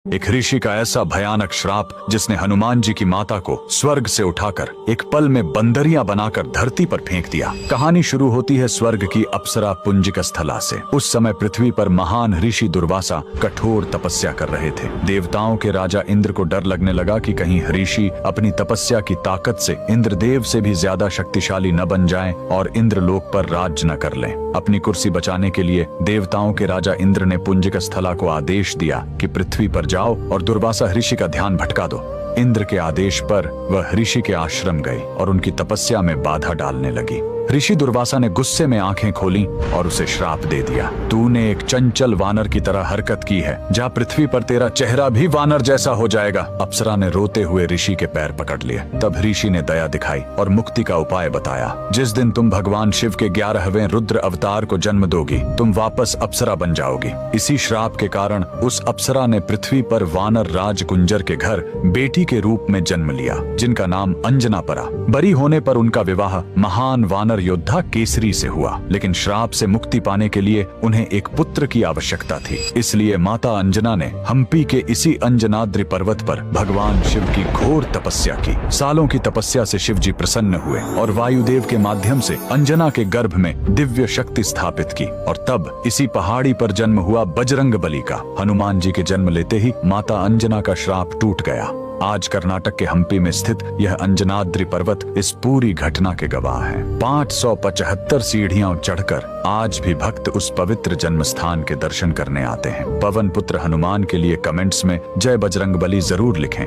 एक ऋषि का ऐसा भयानक श्राप जिसने हनुमान जी की माता को स्वर्ग से उठाकर एक पल में बंदरियां बनाकर धरती पर फेंक दिया। कहानी शुरू होती है स्वर्ग की अप्सरा पुंजिक स्थला से। उस समय पृथ्वी पर महान ऋषि दुर्वासा कठोर तपस्या कर रहे थे। देवताओं के राजा इंद्र को डर लगने लगा कि कहीं ऋषि अपनी तपस्या की ताकत से इंद्रदेव से भी ज्यादा शक्तिशाली न बन जाएं और इंद्रलोक पर राज न कर लें। अपनी कुर्सी बचाने के लिए देवताओं के राजा इंद्र ने पुंजिक स्थला को आदेश दिया कि पृथ्वी पर जाओ और दुर्वासा ऋषि का ध्यान भटका दो। इंद्र के आदेश पर वह ऋषि के आश्रम गई और उनकी तपस्या में बाधा डालने लगी। ऋषि दुर्वासा ने गुस्से में आंखें खोली और उसे श्राप दे दिया। तूने एक चंचल वानर की तरह हरकत की है, जा पृथ्वी पर तेरा चेहरा भी वानर जैसा हो जाएगा। अप्सरा ने रोते हुए ऋषि के पैर पकड़ लिए। तब ऋषि ने दया दिखाई और मुक्ति का उपाय बताया। जिस दिन तुम भगवान शिव के 11वें रुद्र अवतार को जन्म दोगी, तुम वापस अप्सरा बन जाओगी। इसी श्राप के कारण उस अप्सरा ने पृथ्वी पर वानर राज कुंजर के घर बेटी के रूप में जन्म लिया, जिनका नाम अंजना पड़ा। बरी होने पर उनका विवाह महान वानर योद्धा केसरी से हुआ, लेकिन श्राप से मुक्ति पाने के लिए उन्हें एक पुत्र की आवश्यकता थी। इसलिए माता अंजना ने हम्पी के इसी अंजनाद्रि पर्वत पर भगवान शिव की घोर तपस्या की। सालों की तपस्या से शिव जी प्रसन्न हुए और वायुदेव के माध्यम से अंजना के गर्भ में दिव्य शक्ति स्थापित की। और तब इसी पहाड़ी पर जन्म हुआ बजरंग बली का। हनुमान जी के जन्म लेते ही माता अंजना का श्राप टूट गया। आज कर्नाटक के हम्पी में स्थित यह अंजनाद्रि पर्वत इस पूरी घटना के गवाह है। 575 सीढ़ियां चढ़कर आज भी भक्त उस पवित्र जन्म स्थान के दर्शन करने आते हैं। पवन पुत्र हनुमान के लिए कमेंट्स में जय बजरंग बली जरूर लिखें।